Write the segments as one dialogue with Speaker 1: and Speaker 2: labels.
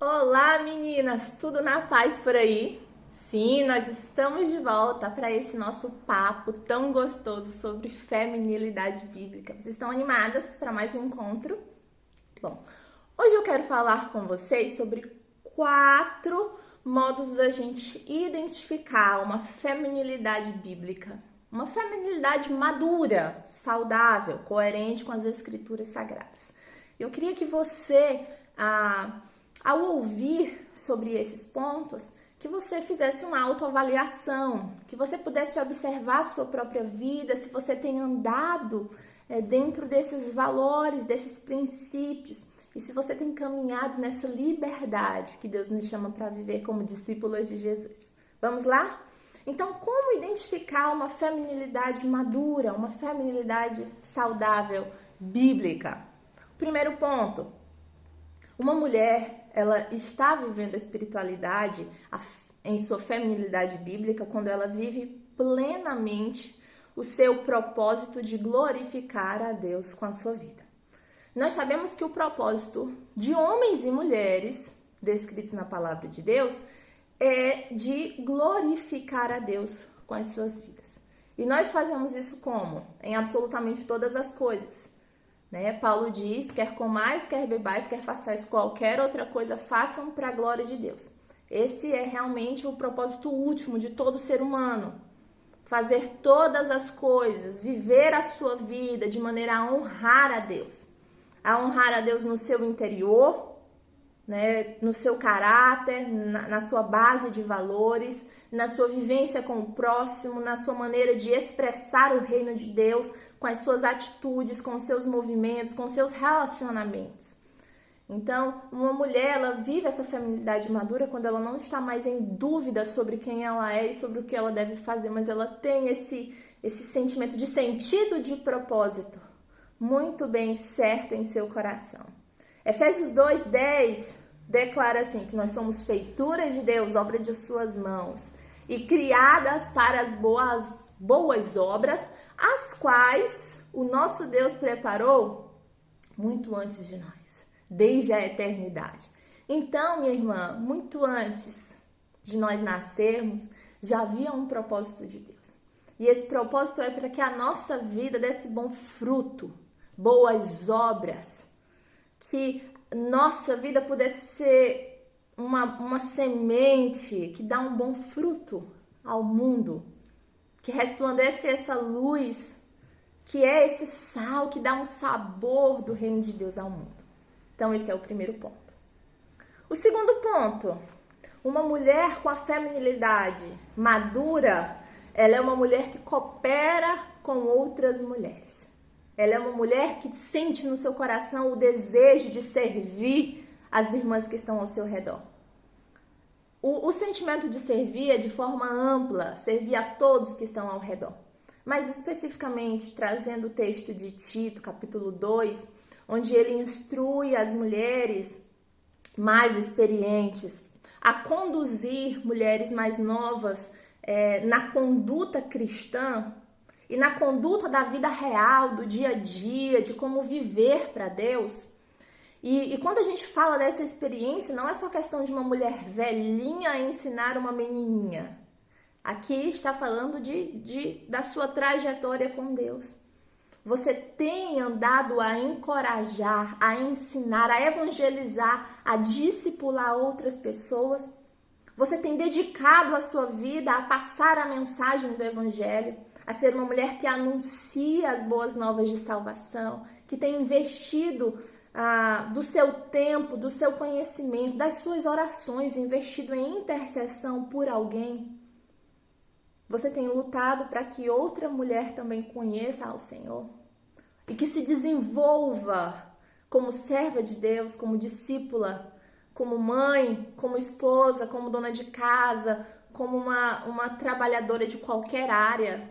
Speaker 1: Olá, meninas! Tudo na paz por aí? Sim, nós estamos de volta para esse nosso papo tão gostoso sobre feminilidade bíblica. Vocês estão animadas para mais um encontro? Bom, hoje eu quero falar com vocês sobre 4 modos da gente identificar uma feminilidade bíblica. Uma feminilidade madura, saudável, coerente com as escrituras sagradas. Eu queria que você, ao ouvir sobre esses pontos, que você fizesse uma autoavaliação, que você pudesse observar a sua própria vida, se você tem andado dentro desses valores, desses princípios, e se você tem caminhado nessa liberdade que Deus nos chama para viver como discípulas de Jesus. Vamos lá? Então, como identificar uma feminilidade madura, uma feminilidade saudável, bíblica? Primeiro ponto, uma mulher, ela está vivendo a espiritualidade em sua feminilidade bíblica quando ela vive plenamente o seu propósito de glorificar a Deus com a sua vida. Nós sabemos que o propósito de homens e mulheres, descritos na palavra de Deus, é de glorificar a Deus com as suas vidas. E nós fazemos isso como? Em absolutamente todas as coisas. Paulo diz, quer comais, quer bebais, quer façais qualquer outra coisa, façam para a glória de Deus. Esse é realmente o propósito último de todo ser humano. Fazer todas as coisas, viver a sua vida de maneira a honrar a Deus. A honrar a Deus no seu interior, no seu caráter, na sua base de valores, na sua vivência com o próximo, na sua maneira de expressar o reino de Deus, com as suas atitudes, com os seus movimentos, com os seus relacionamentos. Então, uma mulher, ela vive essa feminilidade madura quando ela não está mais em dúvida sobre quem ela é e sobre o que ela deve fazer, mas ela tem esse sentimento de sentido de propósito muito bem certo em seu coração. Efésios 2:10 declara assim, que nós somos feituras de Deus, obra de suas mãos, e criadas para as boas obras, as quais o nosso Deus preparou muito antes de nós, desde a eternidade. Então, minha irmã, muito antes de nós nascermos, já havia um propósito de Deus. E esse propósito é para que a nossa vida desse bom fruto, boas obras, que nossa vida pudesse ser uma semente que dá um bom fruto ao mundo, que resplandece essa luz, que é esse sal que dá um sabor do reino de Deus ao mundo. Então, esse é o primeiro ponto. O segundo ponto, uma mulher com a feminilidade madura, ela é uma mulher que coopera com outras mulheres. Ela é uma mulher que sente no seu coração o desejo de servir as irmãs que estão ao seu redor. O sentimento de servir é de forma ampla, servir a todos que estão ao redor. Mas especificamente trazendo o texto de Tito, capítulo 2, onde ele instrui as mulheres mais experientes a conduzir mulheres mais novas na conduta cristã e na conduta da vida real, do dia a dia, de como viver para Deus. E quando a gente fala dessa experiência, não é só questão de uma mulher velhinha ensinar uma menininha. Aqui está falando da sua trajetória com Deus. Você tem andado a encorajar, a ensinar, a evangelizar, a discipular outras pessoas. Você tem dedicado a sua vida a passar a mensagem do evangelho, a ser uma mulher que anuncia as boas novas de salvação, que tem investido do seu tempo, do seu conhecimento, das suas orações, investido em intercessão por alguém. Você tem lutado para que outra mulher também conheça ao Senhor e que se desenvolva como serva de Deus, como discípula, como mãe, como esposa, como dona de casa, como uma trabalhadora de qualquer área.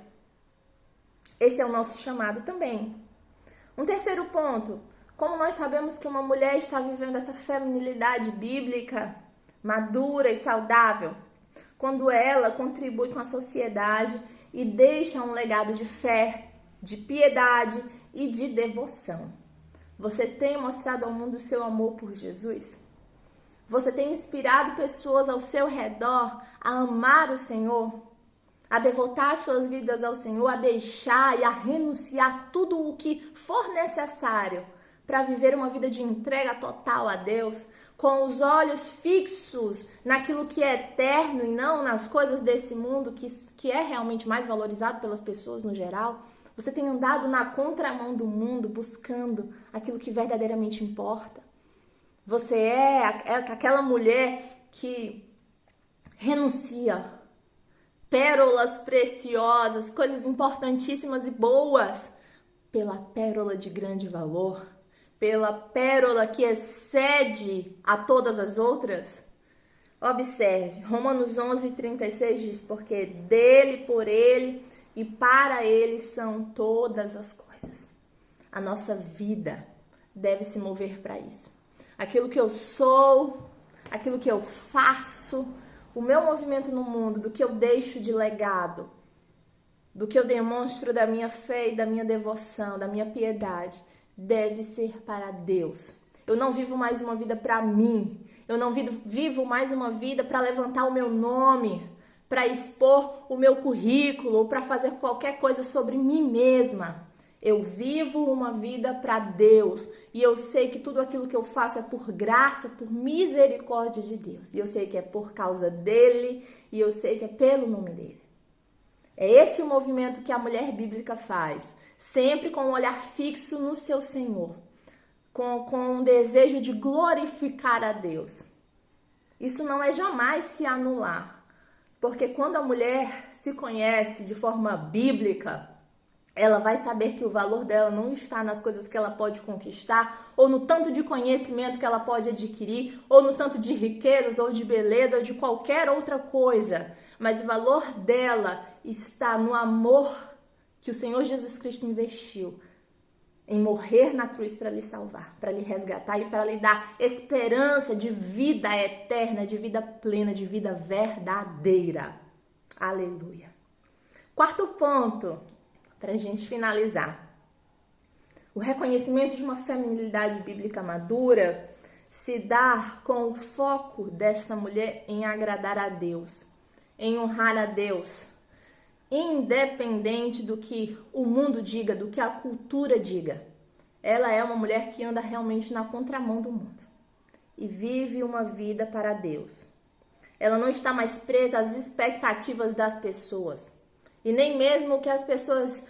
Speaker 1: Esse é o nosso chamado também. Um terceiro ponto, como nós sabemos que uma mulher está vivendo essa feminilidade bíblica, madura e saudável, quando ela contribui com a sociedade e deixa um legado de fé, de piedade e de devoção. Você tem mostrado ao mundo o seu amor por Jesus? Você tem inspirado pessoas ao seu redor a amar o Senhor, a devotar suas vidas ao Senhor, a deixar e a renunciar tudo o que for necessário para viver uma vida de entrega total a Deus, com os olhos fixos naquilo que é eterno e não nas coisas desse mundo que é realmente mais valorizado pelas pessoas no geral? Você tem andado na contramão do mundo buscando aquilo que verdadeiramente importa? Você é aquela mulher que renuncia pérolas preciosas, coisas importantíssimas e boas, pela pérola de grande valor, pela pérola que excede a todas as outras? Observe, Romanos 11:36 diz: porque dele, por ele e para ele são todas as coisas. A nossa vida deve se mover para isso. Aquilo que eu sou, aquilo que eu faço, o meu movimento no mundo, do que eu deixo de legado, do que eu demonstro da minha fé e da minha devoção, da minha piedade, deve ser para Deus. Eu não vivo mais uma vida para mim. Eu não vivo mais uma vida para levantar o meu nome, para expor o meu currículo ou para fazer qualquer coisa sobre mim mesma. Eu vivo uma vida para Deus e eu sei que tudo aquilo que eu faço é por graça, por misericórdia de Deus. E eu sei que é por causa dele e eu sei que é pelo nome dele. É esse o movimento que a mulher bíblica faz, sempre com um olhar fixo no seu Senhor, com um desejo de glorificar a Deus. Isso não é jamais se anular, porque quando a mulher se conhece de forma bíblica, ela vai saber que o valor dela não está nas coisas que ela pode conquistar, ou no tanto de conhecimento que ela pode adquirir, ou no tanto de riquezas, ou de beleza, ou de qualquer outra coisa. Mas o valor dela está no amor que o Senhor Jesus Cristo investiu em morrer na cruz para lhe salvar, para lhe resgatar e para lhe dar esperança de vida eterna, de vida plena, de vida verdadeira. Aleluia. Quarto ponto, para a gente finalizar. O reconhecimento de uma feminilidade bíblica madura se dá com o foco dessa mulher em agradar a Deus, em honrar a Deus, independente do que o mundo diga, do que a cultura diga. Ela é uma mulher que anda realmente na contramão do mundo e vive uma vida para Deus. Ela não está mais presa às expectativas das pessoas e nem mesmo o que as pessoas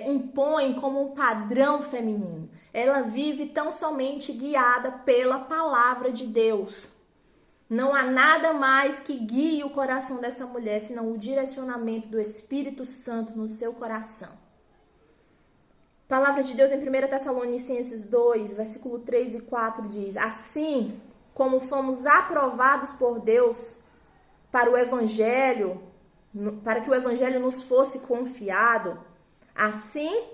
Speaker 1: impõem como um padrão feminino. Ela vive tão somente guiada pela palavra de Deus. Não há nada mais que guie o coração dessa mulher, senão o direcionamento do Espírito Santo no seu coração. A palavra de Deus em 1 Tessalonicenses 2, versículo 3 e 4 diz: assim como fomos aprovados por Deus para que o Evangelho nos fosse confiado, assim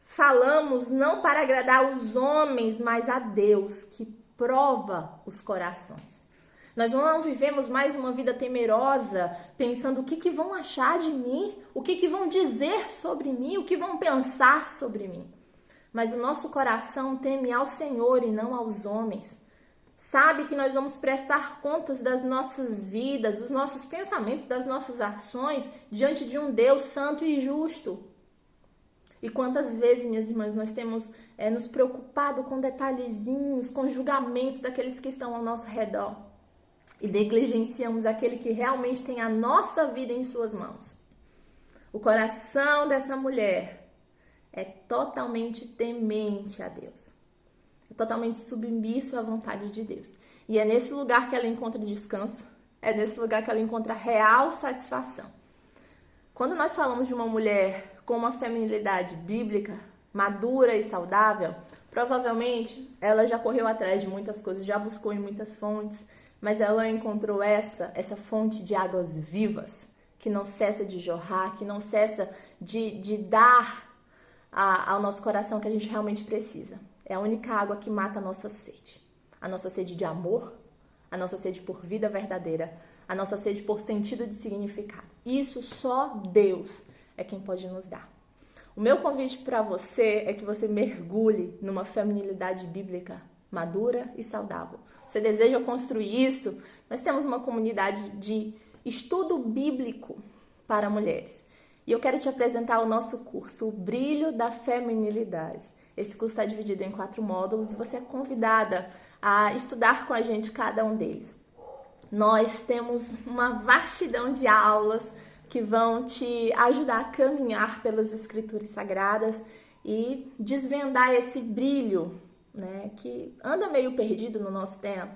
Speaker 1: falamos não para agradar os homens, mas a Deus, que prova os corações. Nós não vivemos mais uma vida temerosa, pensando o que vão achar de mim, o que vão dizer sobre mim, o que vão pensar sobre mim. Mas o nosso coração teme ao Senhor e não aos homens. Sabe que nós vamos prestar contas das nossas vidas, dos nossos pensamentos, das nossas ações, diante de um Deus santo e justo. E quantas vezes, minhas irmãs, nós temos nos preocupado com detalhezinhos, com julgamentos daqueles que estão ao nosso redor. E negligenciamos aquele que realmente tem a nossa vida em suas mãos. O coração dessa mulher é totalmente temente a Deus. É totalmente submisso à vontade de Deus. E é nesse lugar que ela encontra descanso. É nesse lugar que ela encontra real satisfação. Quando nós falamos de uma mulher com uma feminilidade bíblica, madura e saudável, provavelmente ela já correu atrás de muitas coisas, já buscou em muitas fontes, mas ela encontrou essa fonte de águas vivas, que não cessa de jorrar, que não cessa de dar ao nosso coração que a gente realmente precisa. É a única água que mata a nossa sede de amor, a nossa sede por vida verdadeira, a nossa sede por sentido de significado. Isso só Deus é quem pode nos dar. O meu convite para você é que você mergulhe numa feminilidade bíblica madura e saudável. Você deseja construir isso? Nós temos uma comunidade de estudo bíblico para mulheres. E eu quero te apresentar o nosso curso, O Brilho da Feminilidade. Esse curso está dividido em 4 módulos e você é convidada a estudar com a gente cada um deles. Nós temos uma vastidão de aulas que vão te ajudar a caminhar pelas escrituras sagradas e desvendar esse brilho, né, que anda meio perdido no nosso tempo,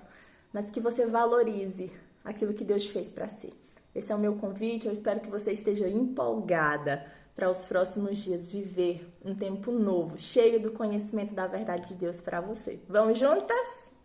Speaker 1: mas que você valorize aquilo que Deus fez para si. Esse é o meu convite, eu espero que você esteja empolgada para os próximos dias viver um tempo novo, cheio do conhecimento da verdade de Deus para você. Vamos juntas?